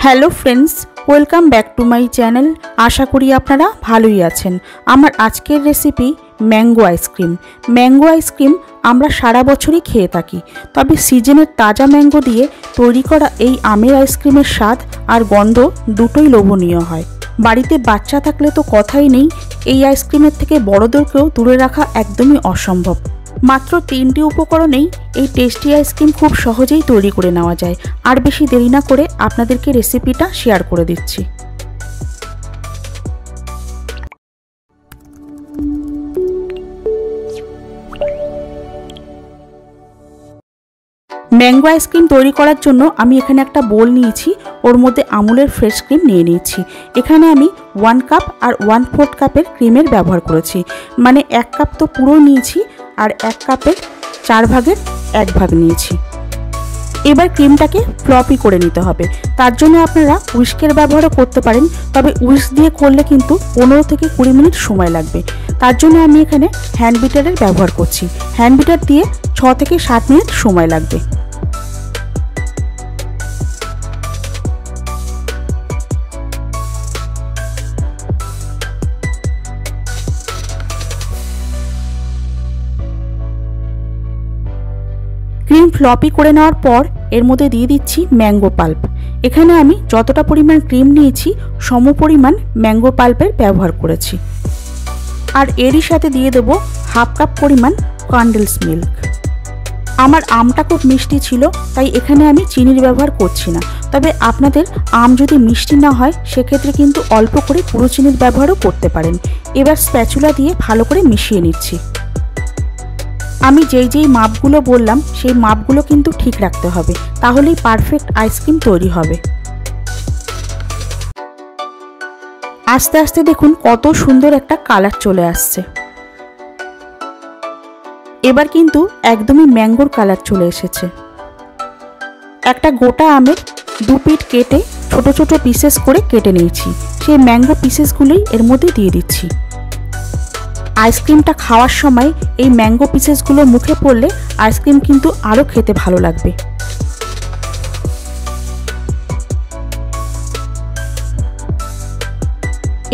Hello friends, welcome back to my channel. আশা করি আপনারা ভালোই আছেন। আমার আজকের recipe mango ice cream. Mango ice cream আমরা সারা বছরই খেয়ে থাকি, তবে সিজনের তাজা ম্যাঙ্গো দিয়ে তৈরি করা এই আমের আইসক্রিমের স্বাদ আর গন্ধ দুটোই লোভনীয় হয়। বাড়িতে বাচ্চা থাকলে তো কথাই নেই, এই আইসক্রিমের থেকে বড়দেরকেও দূরে রাখা একদমই অসম্ভব। মাত্র 3টি উপকরণেই এই টেস্টি আইসক্রিম খুব সহজেই তৈরি করে নেওয়া যায়। আর বেশি দেরি না করে আপনাদেরকে রেসিপিটা শেয়ার করে দিচ্ছি। ম্যাঙ্গো আইসক্রিম তৈরি করার জন্য আমি এখানে একটা বোল নিয়েছি, ওর মধ্যে আমুলের ফ্রেশ ক্রিম নিয়ে নিয়েছি। এখানে আমি 1 কাপ আর 1/4 কাপের ক্রিমের ব্যবহার করেছি, মানে 1 কাপ তো পুরো নিয়েছি আর 1 কাপের 4 ভাগের 1 ভাগ নিয়েছি। এবার ক্রিমটাকে ফ্লপি করে নিতে হবে। তার জন্য আপনারা উইস্কের ব্যবহারও করতে পারেন, তবে উইস্ক দিয়ে করলে কিন্তু 15 থেকে 20 মিনিট সময় লাগবে। তার জন্য আমি এখানে হ্যান্ড বিটারের ব্যবহার করছি। হ্যান্ড বিটার দিয়ে 6 থেকে 7 মিনিট সময় লাগবে। ক্রিম ফ্লপি করে নেওয়ার পর এর মধ্যে দিয়ে দিচ্ছি ম্যাঙ্গো পাল্প। এখানে আমি যতটা পরিমাণ ক্রিম নিয়েছি সম পরিমাণ ম্যাঙ্গো পাল্পের ব্যবহার করেছি। আর এরই সাথে দিয়ে দেবো 1/2 কাপ পরিমাণ কন্ডেন্স মিল্ক। আমার আমটা খুব মিষ্টি ছিল, তাই এখানে আমি চিনির ব্যবহার করছি না। তবে আপনাদের আম যদি মিষ্টি না হয় সেক্ষেত্রে কিন্তু অল্প করে পুরো চিনির ব্যবহারও করতে পারেন। এবার স্প্যাচুলা দিয়ে ভালো করে মিশিয়ে নিচ্ছি। আমি যেই মাপগুলো বললাম সেই মাপগুলো কিন্তু ঠিক রাখতে হবে, তাহলেই পারফেক্ট আইসক্রিম তৈরি হবে। আস্তে আস্তে দেখুন কত সুন্দর একটা কালার চলে আসছে। এবার কিন্তু একদমই ম্যাঙ্গোর কালার চলে এসেছে। একটা গোটা আমের 2 পিট কেটে ছোট ছোট পিসেস করে কেটে নিয়েছি। সেই ম্যাঙ্গো পিসেসগুলোই এর মধ্যে দিয়ে দিচ্ছি। আইসক্রিমটা খাওয়ার সময় এই ম্যাঙ্গো পিসেসগুলো মুখে পড়লে আইসক্রিম কিন্তু আরও খেতে ভালো লাগবে।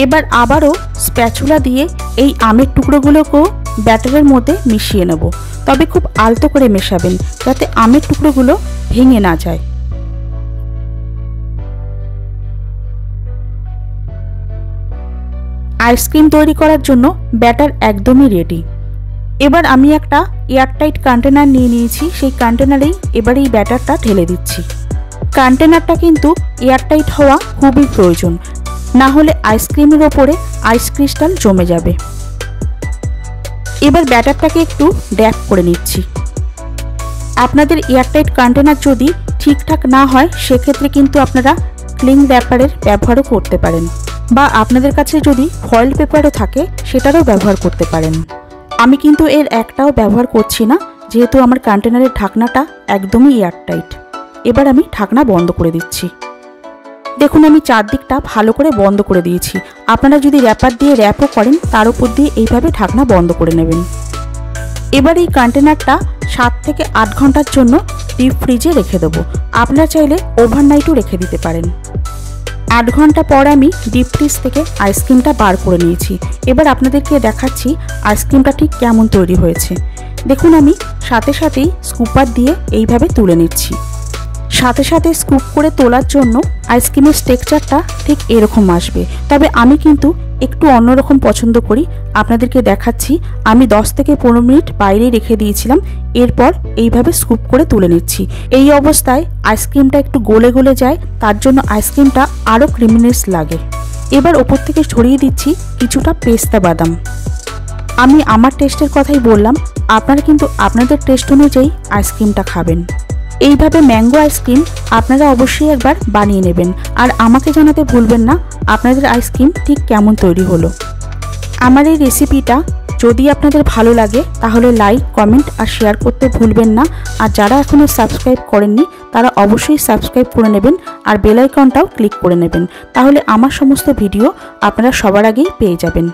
এবার আবারও স্প্যাচুলা দিয়ে এই আমের টুকরোগুলোকেও ব্যাটারের মধ্যে মিশিয়ে নেব, তবে খুব আলতো করে মেশাবেন যাতে আমের টুকরোগুলো ভেঙে না যায়। আইসক্রিম তৈরি করার জন্য ব্যাটার একদমই রেডি। এবার আমি একটা এয়ারটাইট কন্টেনার নিয়ে নিয়েছি, সেই কন্টেনারেই এবার এই ব্যাটারটা ঢেলে দিচ্ছি। কন্টেনারটা কিন্তু এয়ারটাইট হওয়া খুবই প্রয়োজন, না হলে আইসক্রিমের ওপরে আইস ক্রিস্টাল জমে যাবে। এবার ব্যাটারটাকে একটু ড্যাপ করে নিচ্ছি। আপনাদের এয়ারটাইট কন্টেনার যদি ঠিকঠাক না হয় সেক্ষেত্রে কিন্তু আপনারা ক্লিং র্যাপারের ব্যবহারও করতে পারেন, বা আপনাদের কাছে যদি ফয়েল পেপারও থাকে সেটারও ব্যবহার করতে পারেন। আমি কিন্তু এর একটাও ব্যবহার করছি না, যেহেতু আমার কন্টেনারের ঢাকনাটা একদমই এয়ারটাইট। এবার আমি ঢাকনা বন্ধ করে দিচ্ছি। দেখুন আমি চারদিকটা ভালো করে বন্ধ করে দিয়েছি। আপনারা যদি র্যাপার দিয়ে র্যাপও করেন তার উপর দিয়ে এইভাবে ঢাকনা বন্ধ করে নেবেন। এবার এই কন্টেনারটা 7 থেকে 8 ঘন্টার জন্য ডিপ ফ্রিজে রেখে দেবো। আপনারা চাইলে ওভারনাইটও রেখে দিতে পারেন। 8 ঘন্টা পর আমি ডিপ ফ্রিজ থেকে আইসক্রিমটা বার করে নিয়েছি। এবার আপনাদেরকে দেখাচ্ছি আইসক্রিমটা ঠিক কেমন তৈরি হয়েছে। দেখুন আমি সাথে সাথেই স্কুপার দিয়ে এইভাবে তুলে নিচ্ছি। সাথে সাথে স্কুপ করে তোলার জন্য আইসক্রিমের টেক্সচারটা ঠিক এরকম আসবে, তবে আমি কিন্তু একটু অন্যরকম পছন্দ করি। আপনাদেরকে দেখাচ্ছি, আমি 10 থেকে 15 মিনিট বাইরে রেখে দিয়েছিলাম, এরপর এইভাবে স্কুপ করে তুলে নিচ্ছি। এই অবস্থায় আইসক্রিমটা একটু গলে গলে যায়, তার জন্য আইসক্রিমটা আরও ক্রিমিনেস লাগে। এবার ওপর থেকে ছড়িয়ে দিচ্ছি কিছুটা পেস্তা বাদাম। আমি আমার টেস্টের কথাই বললাম, আপনারা কিন্তু আপনাদের টেস্ট অনুযায়ী আইসক্রিমটা খাবেন। এইভাবে ম্যাঙ্গো আইসক্রিম আপনারা অবশ্যই একবার বানিয়ে নেবেন, আর আমাকে জানাতে ভুলবেন না আপনাদের আইসক্রিম ঠিক কেমন তৈরি হলো। আমার এই রেসিপিটা যদি আপনাদের ভালো লাগে তাহলে লাইক, কমেন্ট আর শেয়ার করতে ভুলবেন না। আর যারা এখনও সাবস্ক্রাইব করেননি তারা অবশ্যই সাবস্ক্রাইব করে নেবেন আর বেল আইকনটাও ক্লিক করে নেবেন, তাহলে আমার সমস্ত ভিডিও আপনারা সবার আগেই পেয়ে যাবেন।